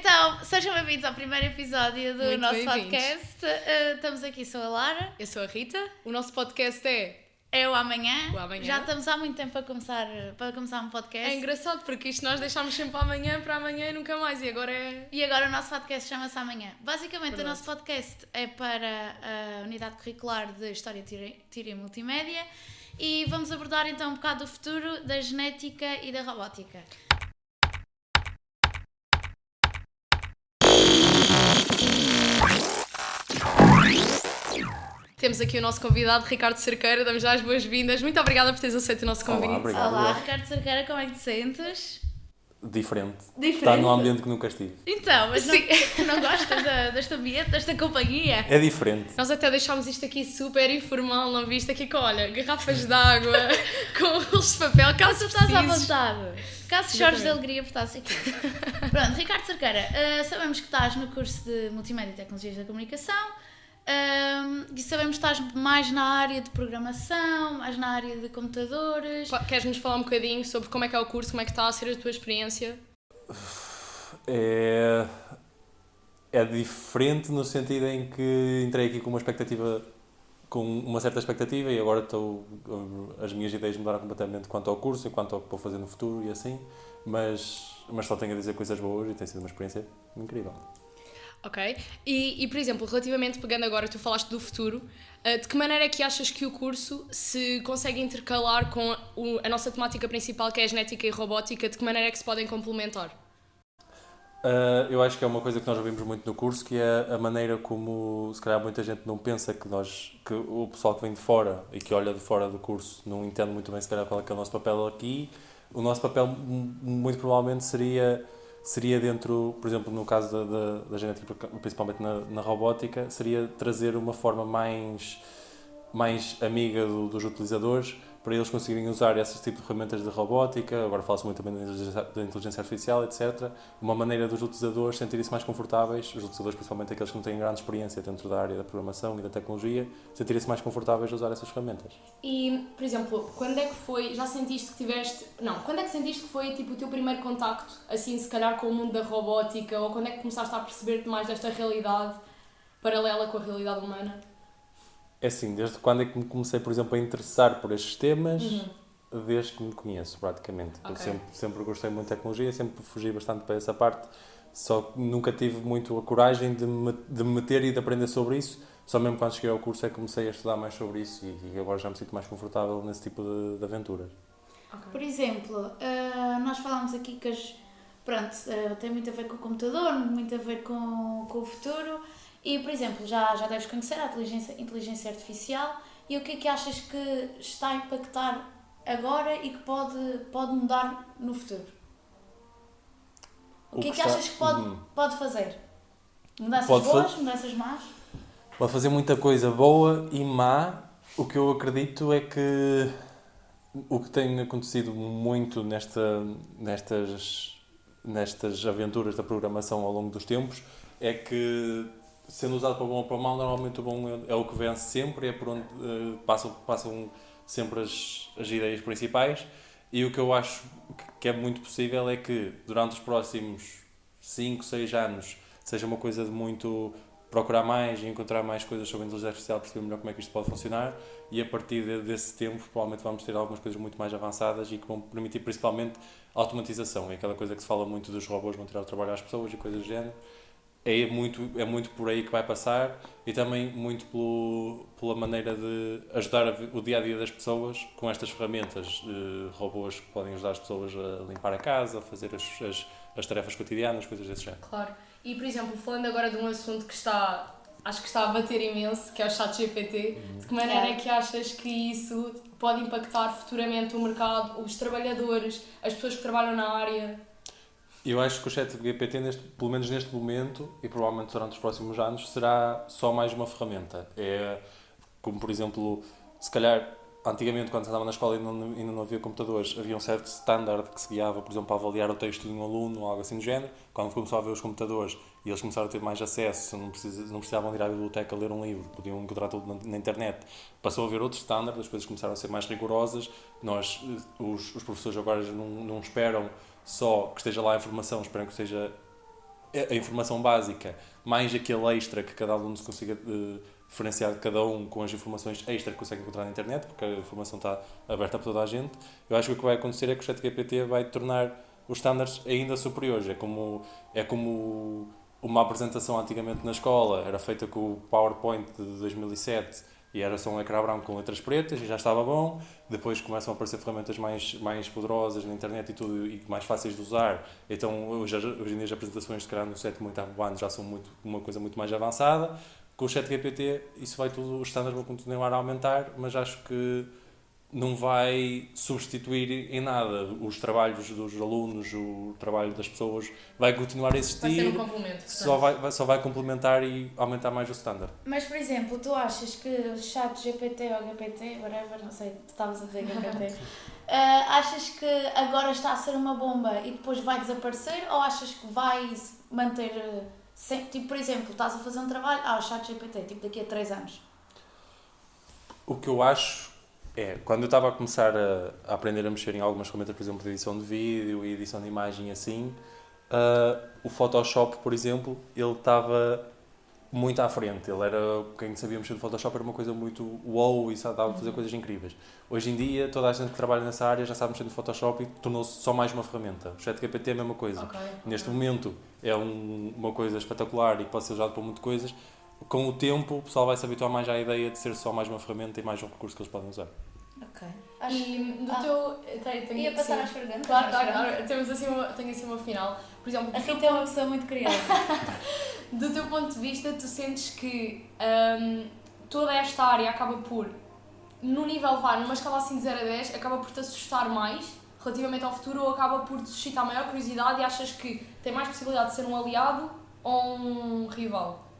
Então, sejam bem-vindos ao primeiro episódio do Muito nosso bem-vindos. podcast. Estamos aqui, sou a Lara. Eu sou a Rita. O nosso podcast É o Amanhã. O Amanhã. Já estamos há muito tempo para começar um podcast. É engraçado porque isto nós deixámos sempre para amanhã e nunca mais. E agora E agora o nosso podcast chama-se Amanhã. Basicamente, Verdade. o nosso podcast é para a Unidade Curricular de História, Tiro e Multimédia e vamos abordar então um bocado do futuro da genética e da robótica. Temos aqui o nosso convidado, Ricardo Cerqueira. Damos já as boas-vindas. Muito obrigada por teres aceito o nosso convite. Olá, obrigado. Olá, Ricardo Cerqueira, como é que te sentes? Diferente. Diferente? Está num ambiente que nunca estive. Então, mas Sim. não gostas deste ambiente, desta companhia? É diferente. Nós até deixámos isto aqui super informal, não viste? Aqui com, olha, garrafas de água, com rolos de papel, caso Tu estás à precises. vontade. Caso chores de Exatamente. alegria por estás aqui. Pronto, Ricardo Cerqueira, sabemos que estás no curso de Multimédia e Tecnologias da Comunicação e sabemos que estás mais na área de programação, mais na área de computadores. Queres-nos falar um bocadinho sobre como é que é o curso, como é que está a ser a tua experiência? É diferente no sentido em que entrei aqui com uma certa expectativa e agora as minhas ideias mudaram completamente quanto ao curso e quanto ao que vou fazer no futuro e assim, mas só tenho a dizer coisas boas e tem sido uma experiência incrível. Ok. E, por exemplo, relativamente, pegando agora, tu falaste do futuro, de que maneira é que achas que o curso se consegue intercalar com a nossa temática principal, que é a genética e robótica, de que maneira é que se podem complementar? Eu acho que é uma coisa que nós ouvimos muito no curso, que é a maneira como, se calhar, muita gente não pensa que o pessoal que vem de fora e que olha de fora do curso não entende muito bem, se calhar, qual é que é o nosso papel aqui. O nosso papel, muito provavelmente, seria dentro, por exemplo, no caso da genética, principalmente na robótica, seria trazer uma forma mais amiga dos utilizadores, para eles conseguirem usar esse tipo de ferramentas de robótica. Agora fala-se muito também da inteligência artificial, etc. Uma maneira dos utilizadores sentirem-se mais confortáveis, os utilizadores, principalmente aqueles que não têm grande experiência dentro da área da programação e da tecnologia, sentirem-se mais confortáveis a usar essas ferramentas. E, por exemplo, quando é que foi, já sentiste que tiveste, não, quando é que sentiste que foi tipo o teu primeiro contacto, assim, se calhar com o mundo da robótica, ou quando é que começaste a perceber-te mais desta realidade paralela com a realidade humana? É assim, desde quando é que me comecei, por exemplo, a interessar por estes temas, desde que me conheço, praticamente. Ok. Eu sempre gostei muito de tecnologia, sempre fugi bastante para essa parte, só que nunca tive muito a coragem de me meter e de aprender sobre isso. Só mesmo quando cheguei ao curso é que comecei a estudar mais sobre isso e agora já me sinto mais confortável nesse tipo de aventuras. Por exemplo, nós falámos aqui que tem muito a ver com o computador, muito a ver com o futuro e, por exemplo, já deves conhecer a inteligência artificial e o que é que achas que está a impactar agora e que pode mudar no futuro? O que é que achas que pode fazer? Mudanças boas, mudanças más? Pode fazer muita coisa boa e má. O que eu acredito é que o que tem acontecido muito nestas aventuras da programação ao longo dos tempos é que, sendo usado para bom ou para mal, normalmente o bom é o que vence sempre, é por onde passam sempre as ideias principais. E o que eu acho que é muito possível é que durante os próximos 5, 6 anos seja uma coisa de muito procurar mais e encontrar mais coisas sobre a inteligência artificial, perceber melhor como é que isto pode funcionar, e a partir desse tempo provavelmente vamos ter algumas coisas muito mais avançadas e que vão permitir principalmente a automatização. É aquela coisa que se fala muito dos robôs vão tirar o trabalho às pessoas e coisas do género. É muito por aí que vai passar e também muito pela maneira de ajudar o dia-a-dia das pessoas com estas ferramentas, robôs que podem ajudar as pessoas a limpar a casa, a fazer as tarefas cotidianas, coisas desse género. Claro. E, por exemplo, falando agora de um assunto que acho que está a bater imenso, que é o ChatGPT, de que maneira é que achas que isso pode impactar futuramente o mercado, os trabalhadores, as pessoas que trabalham na área? Eu acho que o ChatGPT, pelo menos neste momento, e provavelmente durante os próximos anos, será só mais uma ferramenta. É como, por exemplo, se calhar, antigamente, quando andava na escola e ainda não havia computadores, havia um certo standard que se guiava, por exemplo, para avaliar o texto de um aluno ou algo assim do género. Quando começou a haver os computadores e eles começaram a ter mais acesso, não precisavam de ir à biblioteca ler um livro, podiam encontrar tudo na internet. Passou a haver outro standard, as coisas começaram a ser mais rigorosas. Os professores agora não esperam só que esteja lá a informação, esperam que esteja a informação básica, mais aquele extra que cada aluno se consiga diferenciar de cada um com as informações extra que consegue encontrar na internet, porque a informação está aberta para toda a gente. Eu acho que o que vai acontecer é que o ChatGPT vai tornar os standards ainda superiores. É como uma apresentação antigamente na escola, era feita com o PowerPoint de 2007 e era só um ecrã branco com letras pretas e já estava bom. Depois começam a aparecer ferramentas mais poderosas na internet e tudo, e mais fáceis de usar. Então hoje em dia as apresentações, se calhar no 7, 8 anos já são uma coisa muito mais avançada. Com o ChatGPT isso vai tudo, os standards vão continuar a aumentar, mas acho que não vai substituir em nada os trabalhos dos alunos, o trabalho das pessoas, vai continuar a existir. Vai ser um complemento. Só vai complementar e aumentar mais o standard. Mas, por exemplo, tu achas que o chat GPT ou GPT, whatever, não sei, tu estavas a dizer GPT, achas que agora está a ser uma bomba e depois vai desaparecer, ou achas que vai manter sempre, tipo, por exemplo, estás a fazer um trabalho, o chat GPT, tipo, daqui a 3 anos? O que eu acho quando eu estava a começar a aprender a mexer em algumas ferramentas, por exemplo, de edição de vídeo e edição de imagem assim, o Photoshop, por exemplo, ele estava muito à frente. Ele era, quem sabia mexer no Photoshop era uma coisa muito wow e estava a fazer coisas incríveis. Hoje em dia, toda a gente que trabalha nessa área já sabe mexer no Photoshop e tornou-se só mais uma ferramenta. O ChatGPT é a mesma coisa. Neste momento é uma coisa espetacular e que pode ser usado para muitas coisas. Com o tempo, o pessoal vai se habituar mais à ideia de ser só mais uma ferramenta e mais um recurso que eles podem usar. Ok. E do teu... Ia passar às perguntas? Claro. Tenho assim uma final. Por exemplo, a Rita é uma pessoa muito curiosa. Do teu ponto de vista, tu sentes que toda esta área acaba por, no nível numa escala assim de 0 a 10, acaba por te assustar mais relativamente ao futuro, ou acaba por te suscitar maior curiosidade e achas que tem mais possibilidade de ser um aliado ou um rival?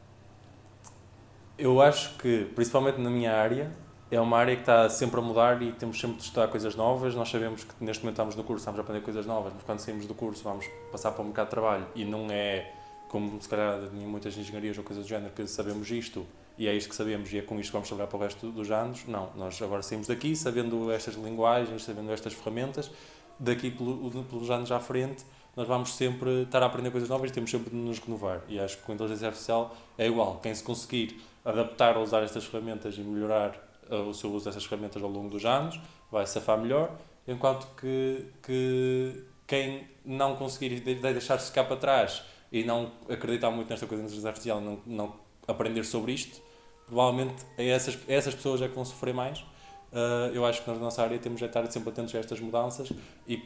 Eu acho que, principalmente na minha área, é uma área que está sempre a mudar e temos sempre de estudar coisas novas. Nós sabemos que neste momento estamos no curso, estamos a aprender coisas novas, mas quando saímos do curso vamos passar para o mercado de trabalho e não é como se calhar em muitas engenharias ou coisas do género que sabemos isto e é isto que sabemos e é com isto que vamos trabalhar para o resto dos anos. Não, nós agora saímos daqui sabendo estas linguagens, sabendo estas ferramentas, daqui pelos anos à frente nós vamos sempre estar a aprender coisas novas e temos sempre de nos renovar. E acho que com a inteligência artificial é igual. Quem se conseguir adaptar a usar estas ferramentas e melhorar o seu uso dessas ferramentas ao longo dos anos vai safar melhor, enquanto que quem não conseguir deixar-se ficar para trás e não acreditar muito nesta coisa da inteligência artificial, não aprender sobre isto, provavelmente essas pessoas é que vão sofrer mais. Eu acho que na nossa área temos de estar sempre atentos a estas mudanças e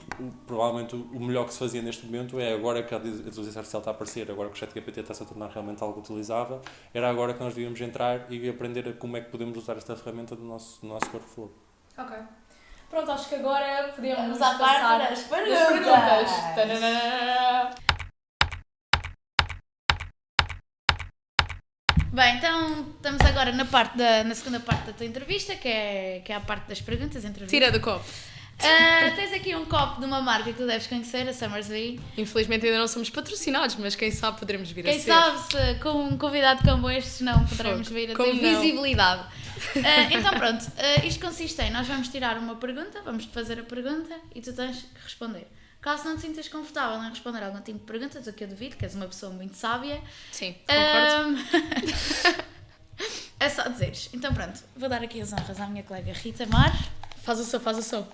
provavelmente o melhor que se fazia neste momento é, agora que a inteligência artificial está a aparecer, agora que o ChatGPT está-se a tornar realmente algo utilizável, era agora que nós devíamos entrar e aprender como é que podemos usar esta ferramenta no nosso workflow. Ok. Pronto, acho que agora podemos à passar parte das perguntas. Bem, então estamos agora na segunda parte da tua entrevista, que é a parte das perguntas. Tira do copo. Tens aqui um copo de uma marca que tu deves conhecer, a Summersby. Infelizmente ainda não somos patrocinados, mas quem sabe poderemos vir a ser. Quem sabe se com um convidado como este não poderemos vir a ter visibilidade. Então pronto, isto consiste em, nós vamos tirar uma pergunta, vamos-te fazer a pergunta e tu tens que responder. Caso não te sintas confortável em responder algum tipo de perguntas, o que eu duvido, que és uma pessoa muito sábia. Sim, concordo. É só dizeres. Então pronto, vou dar aqui as honras à minha colega Rita Mar. Faz o som.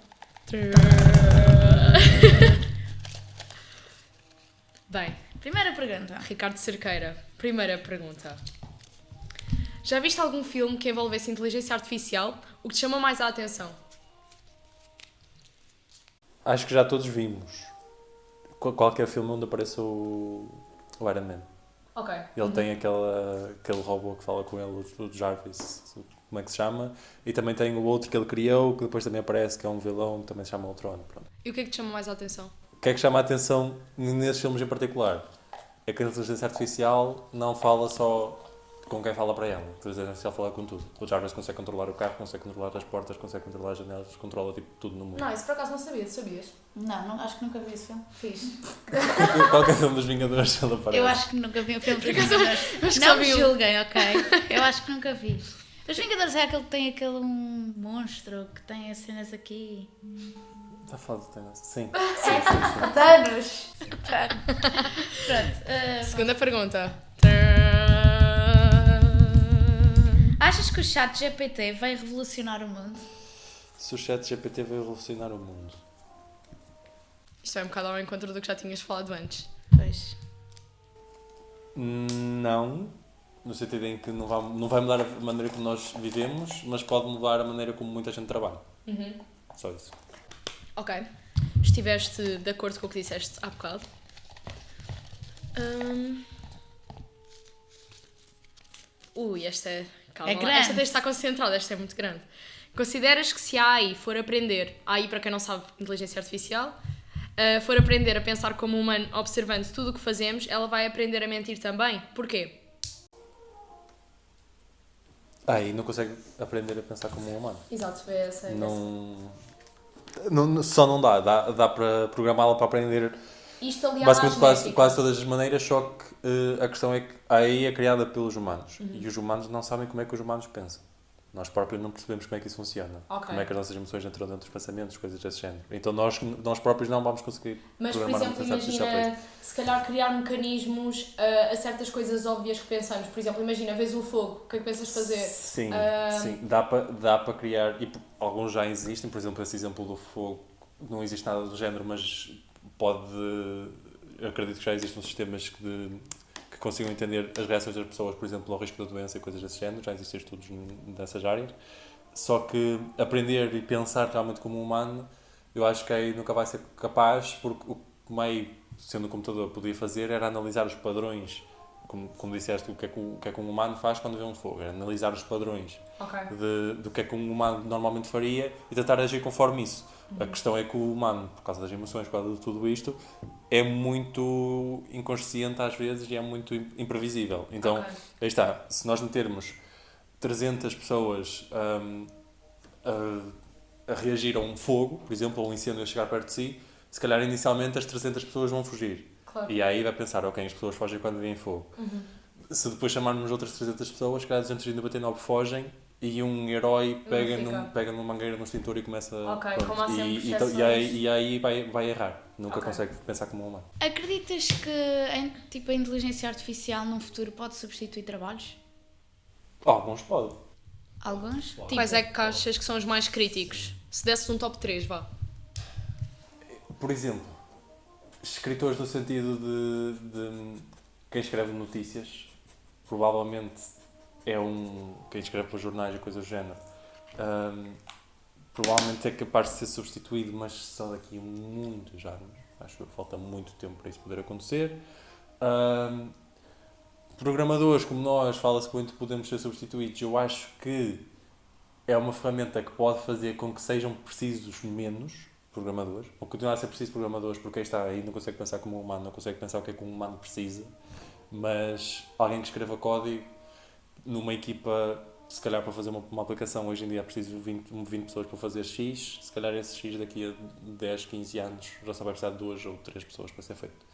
Bem, primeira pergunta. Ricardo Cerqueira, primeira pergunta. Já viste algum filme que envolvesse inteligência artificial? O que te chama mais a atenção? Acho que já todos vimos. Qualquer filme onde apareça o Iron Man. Ok. Ele tem aquele robô que fala com ele, o Jarvis, como é que se chama? E também tem o outro que ele criou, que depois também aparece, que é um vilão, que também se chama Ultron. Pronto. E o que é que te chama mais a atenção? O que é que chama a atenção nesses filmes em particular? É que a inteligência artificial não fala só com quem fala para ela. A inteligência artificial fala com tudo. O Jarvis consegue controlar o carro, consegue controlar as portas, consegue controlar as janelas, controla tipo tudo no mundo. Não, isso por acaso não sabia, sabias? Não, acho que nunca vi esse filme. Fiz. Qualquer filme dos Vingadores ele aparece. Eu acho que nunca vi um filme dos Vingadores. Não me julguem, ok? Eu acho que nunca vi. Os Vingadores é aquele que tem aquele monstro que tem as cenas aqui. Está a falar do Thanos? Sim. Thanos! Pronto. Segunda pergunta. Achas que o chat GPT vai revolucionar o mundo? Se o chat GPT vai revolucionar o mundo. Isto é um bocado ao encontro do que já tinhas falado antes. Pois. Não. No sentido em que não vai mudar a maneira como nós vivemos, mas pode mudar a maneira como muita gente trabalha. Só isso. Ok. Estiveste de acordo com o que disseste há bocado. Esta é... Calma É lá. grande. Esta tens de estar concentrada, esta é muito grande. Consideras que se a AI for aprender, AI para quem não sabe, inteligência artificial, for aprender a pensar como humano observando tudo o que fazemos, ela vai aprender a mentir também? Porquê? E não consegue aprender a pensar como um humano. Exato, é essa. Só não dá. Dá para programá-la para aprender Isto aliado basicamente quase todas as maneiras, só que a questão é que a AI é criada pelos humanos. E os humanos não sabem como é que os humanos pensam. Nós próprios não percebemos como é que isso funciona. Ok. Como é que as nossas emoções entram dentro dos pensamentos, coisas desse género. Então nós próprios não vamos conseguir Mas, por programar exemplo, uma inteligência artificial para imagina, isso. se calhar criar mecanismos a certas coisas óbvias que pensamos. Por exemplo, imagina, vês o fogo, o que é que pensas fazer? Sim, sim. Dá para criar, e alguns já existem, por exemplo, esse exemplo do fogo, não existe nada do género, mas eu acredito que já existem sistemas que consigam entender as reações das pessoas, por exemplo, ao risco da doença e coisas desse género, já existem estudos nessas áreas. Só que aprender e pensar realmente como um humano, eu acho que aí nunca vai ser capaz, porque o que meio, sendo um computador, podia fazer era analisar os padrões, como disseste, o que é que um humano faz quando vê um fogo, era analisar os padrões do que é que um humano normalmente faria e tentar agir conforme isso. A questão é que o humano, por causa das emoções, por causa de tudo isto, é muito inconsciente às vezes e é muito imprevisível. Então, aí está, se nós metermos 300 pessoas a reagir a um fogo, por exemplo, ou um incêndio a chegar perto de si, se calhar inicialmente as 300 pessoas vão fugir. Claro. E aí vai pensar, ok, as pessoas fogem quando vêm fogo. Se depois chamarmos outras 300 pessoas, se calhar 299 fogem e um herói pega numa mangueira no extintor e começa... Como há sempre e aí vai errar. Nunca consegue pensar como um humano. Acreditas que a inteligência artificial num futuro pode substituir trabalhos? Alguns podem. Alguns? Quais é que achas que são os mais críticos? Se desse um top 3, vá. Por exemplo, escritores no sentido de quem escreve notícias, provavelmente quem escreve para jornais e coisas do género, provavelmente é capaz de ser substituído, mas só daqui a muitos anos. Acho que falta muito tempo para isso poder acontecer. Programadores como nós, fala-se muito que podemos ser substituídos. Eu acho que é uma ferramenta que pode fazer com que sejam precisos menos programadores. Vão continuar a ser precisos programadores porque aí está, aí não consegue pensar como um humano, não consegue pensar o que é que um humano precisa. Mas alguém que escreva código numa equipa, se calhar para fazer uma aplicação, hoje em dia é preciso 20 pessoas para fazer X, se calhar esse X daqui a 10, 15 anos já só vai precisar de 2 ou 3 pessoas para ser feito.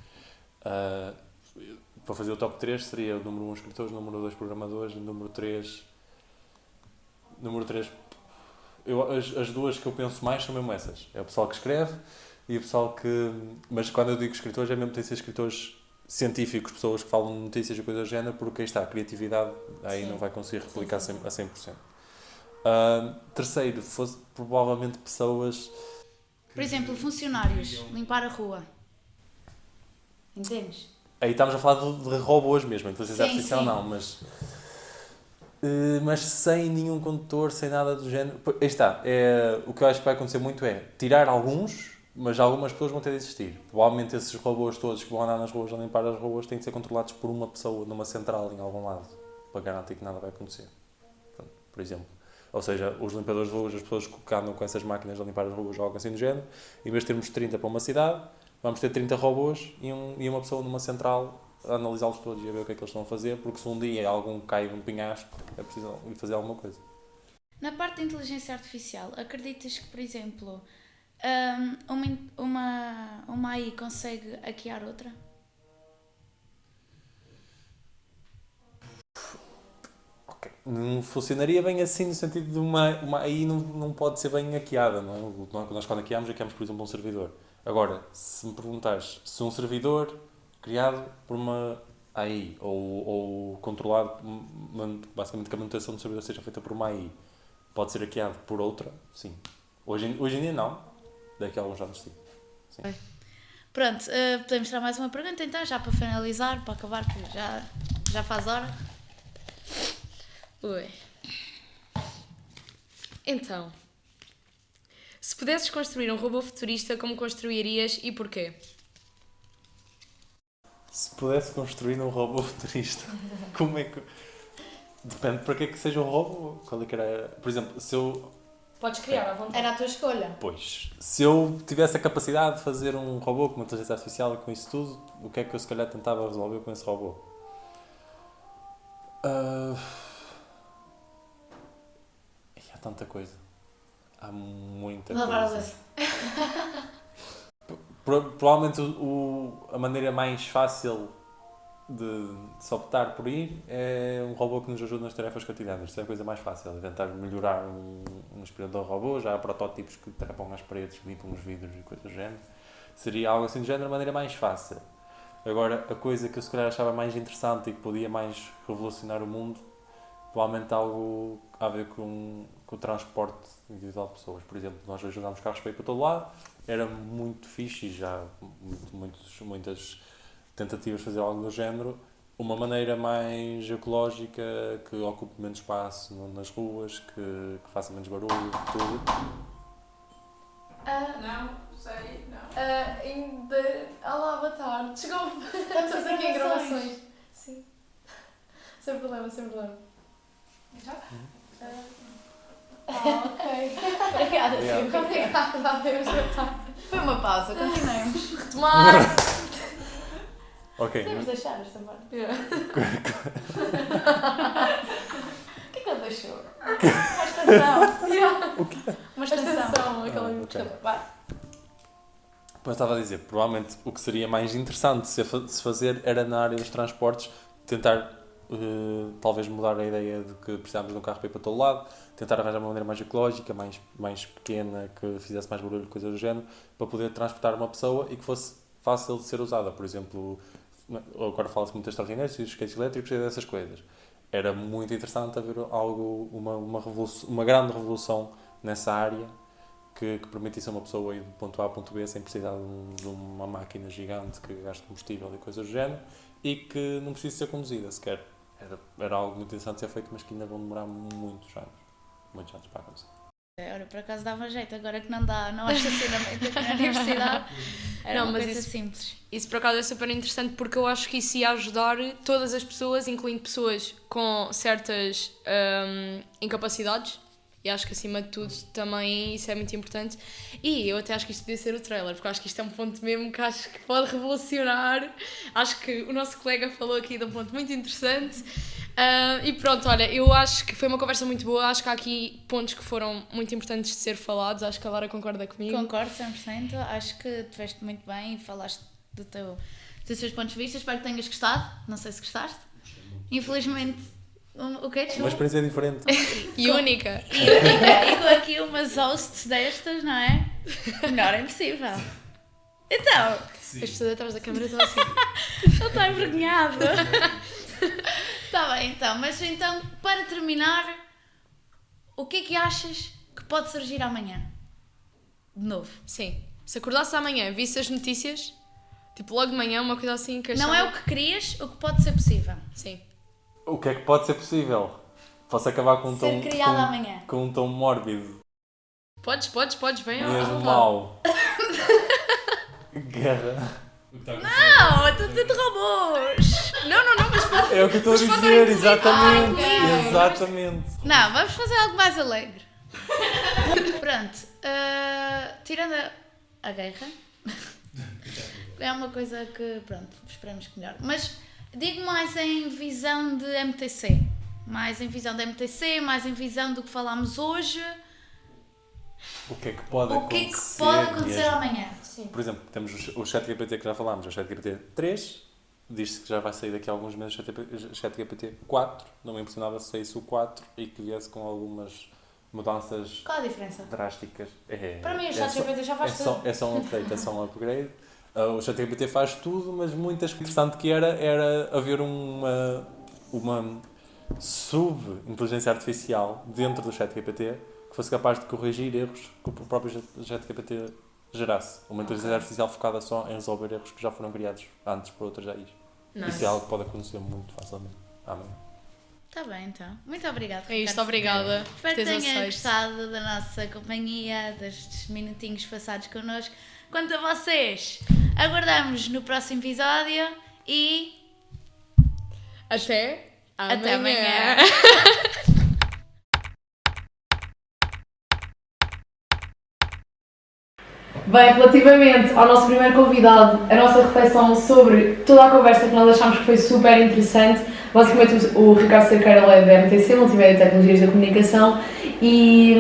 Para fazer o top 3 seria o número 1 escritores, o número 2 programadores, o número 3... As duas que eu penso mais são mesmo essas. É o pessoal que escreve e o pessoal que... Mas quando eu digo escritores, é mesmo tem que ser escritores científicos, pessoas que falam de notícias e coisas do género, porque aí está, a criatividade aí não vai conseguir replicar a 100%. Terceiro, fosse provavelmente pessoas... Por exemplo, funcionários, limpar a rua. Entendes? Aí estamos a falar de robôs mesmo, inteligência artificial sim. não, mas sem nenhum condutor, sem nada do género. Aí está, o que eu acho que vai acontecer muito é tirar alguns, mas algumas pessoas vão ter de existir. Provavelmente esses robôs todos que vão andar nas ruas a limpar as ruas têm de ser controlados por uma pessoa numa central em algum lado, para garantir que nada vai acontecer. Pronto, por exemplo. Ou seja, os limpadores de ruas, as pessoas que andam com essas máquinas a limpar as ruas ou algo assim do género, em vez de termos 30 para uma cidade, vamos ter 30 robôs e uma pessoa numa central a analisá-los todos e a ver o que é que eles estão a fazer, porque se um dia algum cai num penhasco, é preciso ir fazer alguma coisa. Na parte da inteligência artificial, acreditas que, por exemplo, uma AI consegue hackear outra? Ok. não funcionaria bem assim, no sentido de uma AI não pode ser bem hackeada, não é? Nós quando hackeamos, por exemplo, um servidor. Agora, se me perguntares se um servidor criado por uma AI ou controlado, basicamente que a manutenção do servidor seja feita por uma AI, pode ser hackeado por outra, sim. Hoje em dia não, daqui a alguns anos sim. Pronto, podemos tirar mais uma pergunta então, já para finalizar, para acabar, porque já faz hora. Ui. Então, se pudesses construir um robô futurista, como construirias e porquê? Se pudesse construir um robô futurista, como é que... Depende para que é que seja um robô. Qual é que era... Por exemplo, se eu... Podes criar à vontade. Era a tua escolha. Pois, se eu tivesse a capacidade de fazer um robô com uma inteligência artificial e com isso tudo, o que é que eu se calhar tentava resolver com esse robô? Há tanta coisa. Há muita Lavar a coisa. louça. Provavelmente a maneira mais fácil de se optar por ir é um robô que nos ajude nas tarefas cotidianas. Isso é a coisa mais fácil. É tentar melhorar um aspirador robô. Já há protótipos que trepam às paredes, limpam os vidros e coisas do género. Seria algo assim do género, a maneira mais fácil. Agora, a coisa que eu se calhar achava mais interessante e que podia mais revolucionar o mundo, provavelmente algo a ver com o transporte individual de pessoas. Por exemplo, nós hoje andámos carros para ir para todo lado, era muito fixe e já muitas tentativas de fazer algo do género. Uma maneira mais ecológica, que ocupe menos espaço nas ruas, que faça menos barulho, tudo. Não, sei, não. Ainda... Olá, boa tarde. Chegou... Estamos a fazer aqui em gravações. gravações. Sim. Sem problema, sem problema. Já? Ok. Obrigada, Obrigado. Silvia. Obrigada, adeus, boa tarde. Foi uma pausa, continuemos. Retomar. Ok. Podemos deixar esta parte. O que é que ele deixou? Uma estação. O quê? Uma estação. Aquela ok. Vai. Depois estava a dizer, provavelmente o que seria mais interessante de se fazer era na área dos transportes, tentar talvez mudar a ideia de que precisávamos de um carro para ir para todo lado, tentar arranjar uma maneira mais ecológica, mais pequena, que fizesse mais barulho, coisas do género, para poder transportar uma pessoa e que fosse fácil de ser usada. Por exemplo, agora fala-se muito das trotinetes e dos skates elétricos e dessas coisas. Era muito interessante haver uma grande revolução nessa área que permitisse a uma pessoa ir do ponto A ao ponto B sem precisar de uma máquina gigante que gaste combustível e coisas do género e que não precisa ser conduzida sequer. Era algo muito interessante de ser feito, mas que ainda vão demorar muitos anos para acontecer. Olha, por acaso dava jeito, agora que não há estacionamento aqui na universidade, era uma coisa simples. Isso por acaso é super interessante porque eu acho que isso ia ajudar todas as pessoas, incluindo pessoas com certas incapacidades. E acho que acima de tudo também isso é muito importante. E eu até acho que isto devia ser o trailer, porque acho que isto é um ponto mesmo que acho que pode revolucionar. Acho que o nosso colega falou aqui de um ponto muito interessante. E pronto, olha, eu acho que foi uma conversa muito boa. Acho que há aqui pontos que foram muito importantes de ser falados. Acho que a Lara concorda comigo. Concordo 100%. Acho que te veste muito bem e falaste dos teus pontos de vista. Espero que tenhas gostado. Não sei se gostaste. Infelizmente, o que é Uma experiência diferente. E única. E com aqui umas hosts destas, não é? Melhor é impossível. Então, As pessoas atrás da câmera estão assim. ele está envergonhado. Está bem, então. Mas então, para terminar, o que é que achas que pode surgir amanhã? De novo. Sim. Se acordasses amanhã, visse as notícias, tipo logo de manhã, uma coisa assim que Não é o que querias, o que pode ser possível. Sim. O que é que pode ser possível? Posso acabar com um Ser tom... criado amanhã. Com um tom mórbido. Podes, vem à Mesmo vontade. mau. Guerra. Não, eu estou a dizer de robôs. Não, mas pode. É o que eu estou a dizer, exatamente. Exatamente. Não, vamos fazer algo mais alegre. Pronto, tirando a guerra, é uma coisa que, pronto, esperamos que melhore. Mas digo mais em visão de MTC. Mais em visão de MTC, mais em visão do que falámos hoje. O que é que pode O que é acontecer? que pode acontecer mesmo? amanhã? Sim. Por exemplo, temos o ChatGPT que já falámos, o ChatGPT 3, diz-se que já vai sair daqui a alguns meses o ChatGPT 4, não me impressionava se saísse o 4 e que viesse com algumas mudanças Qual a diferença? drásticas. Para mim o ChatGPT já faz tudo. É só um update, é só um upgrade. O ChatGPT faz tudo, mas muitas interessante que era haver uma sub-inteligência artificial dentro do ChatGPT que fosse capaz de corrigir erros que o próprio ChatGPT gerasse. Uma inteligência artificial focada só em resolver erros que já foram criados antes por outras AIs. Nice. Isso é algo que pode acontecer muito facilmente. Amém. Está bem, então. Muito obrigada. É isto, obrigada por Espero que teres tenha aceito. gostado da nossa companhia, destes minutinhos passados connosco. Quanto a vocês, aguardamos no próximo episódio e Até amanhã. até amanhã. Bem, relativamente ao nosso primeiro convidado, a nossa reflexão sobre toda a conversa que nós achámos que foi super interessante. Basicamente, o Ricardo Cerqueira é da MTC, Multimédia e Tecnologias da Comunicação, e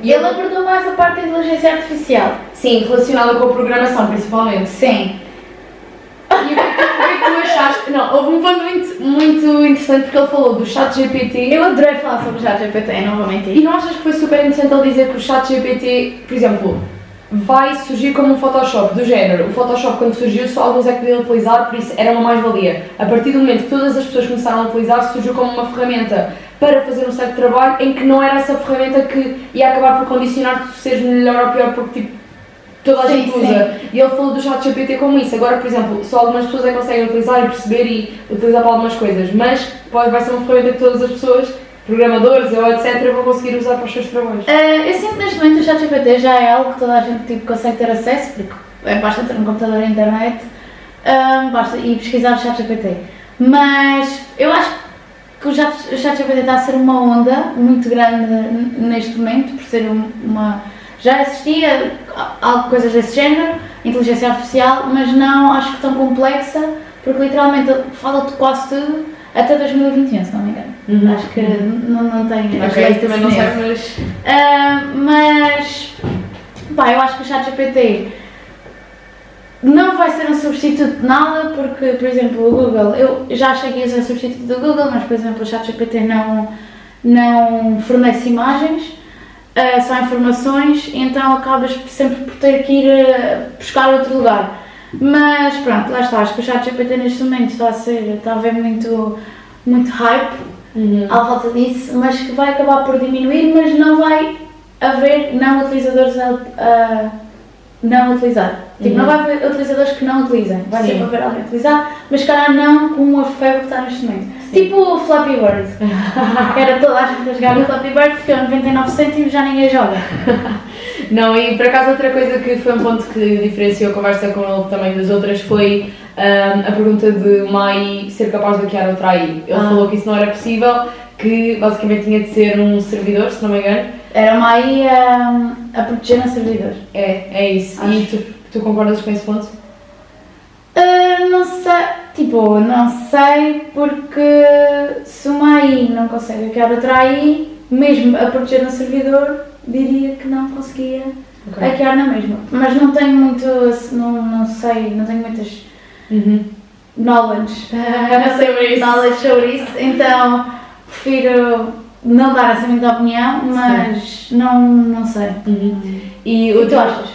Ele abordou mais a parte da inteligência artificial. sim, relacionada com a programação, principalmente. Sim. E o que é que tu achaste? Não, houve um ponto muito interessante porque ele falou do ChatGPT. Eu adorei falar sobre o ChatGPT, não vou mentir. E não achas que foi super interessante ele dizer que o ChatGPT, por exemplo, vai surgir como um Photoshop, do género, o Photoshop quando surgiu só alguns é que podiam utilizar, por isso era uma mais-valia. A partir do momento que todas as pessoas começaram a utilizar, surgiu como uma ferramenta para fazer um certo trabalho em que não era essa ferramenta que ia acabar por condicionar tu seres melhor ou pior, porque tipo, toda a gente usa. E ele falou do ChatGPT como isso. Agora, por exemplo, só algumas pessoas é que conseguem utilizar e perceber e utilizar para algumas coisas, mas vai ser uma ferramenta que todas as pessoas, programadores ou etc, vão conseguir usar para os seus trabalhos. Eu sinto neste momento o ChatGPT já é algo que toda a gente tipo, consegue ter acesso, porque basta ter um computador na internet basta, e pesquisar o ChatGPT. Mas eu acho que o ChatGPT está a ser uma onda muito grande neste momento, por ser uma... Já existia coisas desse género, inteligência artificial, mas não acho que tão complexa, porque literalmente fala de quase tudo até 2021, se não me engano. Acho que não tem... Ok, também não sei, mas pá, eu acho que o ChatGPT não vai ser um substituto de nada, porque, por exemplo, o Google, eu já achei que ia ser um substituto do Google, mas, por exemplo, o ChatGPT não fornece imagens, só informações, então acabas sempre por ter que ir buscar outro lugar. Mas pronto, lá está, acho que o ChatGPT neste momento está a haver muito hype à volta disso, mas que vai acabar por diminuir, mas não vai haver não utilizadores a não utilizar. Tipo, não vai haver utilizadores que não utilizem, vai sempre haver alguém a utilizar, mas se calhar não com a febre que está neste momento. Tipo o Flappy Bird, que era toda a gente a jogar no Flappy Bird, porque 99 cêntimos já ninguém joga. Não, e por acaso outra coisa que foi um ponto que diferenciou a conversa com ele também das outras foi a pergunta de uma AI ser capaz de hackear outra AI. Ele falou que isso não era possível, que basicamente tinha de ser um servidor, se não me engano. Era uma AI a proteger um servidor. É isso. Acho. E tu concordas com esse ponto? Não sei porque se uma AI não consegue hackear outra AI, mesmo a proteger um servidor, diria que não conseguia hackear na mesma. Mas não tenho muito, não sei, não tenho muitas knowledge sobre isso, então prefiro não dar assim muita opinião, mas não sei. E o que tu achas?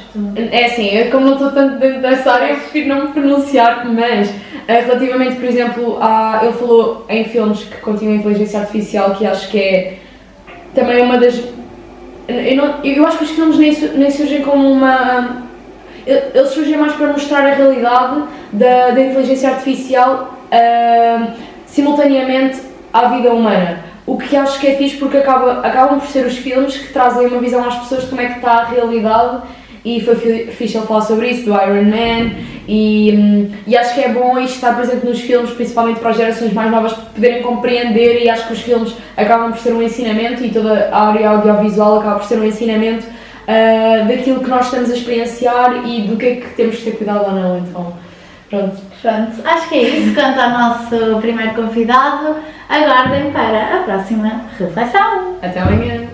É assim, eu como não estou tanto dentro dessa área, eu prefiro não me pronunciar, mas relativamente, por exemplo, ele falou em filmes que continham inteligência artificial, que acho que é também uma das... Eu acho que os filmes nem surgem como uma... Eles surgem mais para mostrar a realidade da inteligência artificial simultaneamente à vida humana. O que acho que é fixe porque acabam por ser os filmes que trazem uma visão às pessoas de como é que está a realidade, e foi fixe ele falar sobre isso, do Iron Man, e acho que é bom isto estar presente nos filmes, principalmente para as gerações mais novas poderem compreender, e acho que os filmes acabam por ser um ensinamento, e toda a área audiovisual acaba por ser um ensinamento daquilo que nós estamos a experienciar e do que é que temos que ter cuidado ou não, então pronto. Acho que é isso quanto ao nosso primeiro convidado. Aguardem para a próxima reflexão. Até amanhã!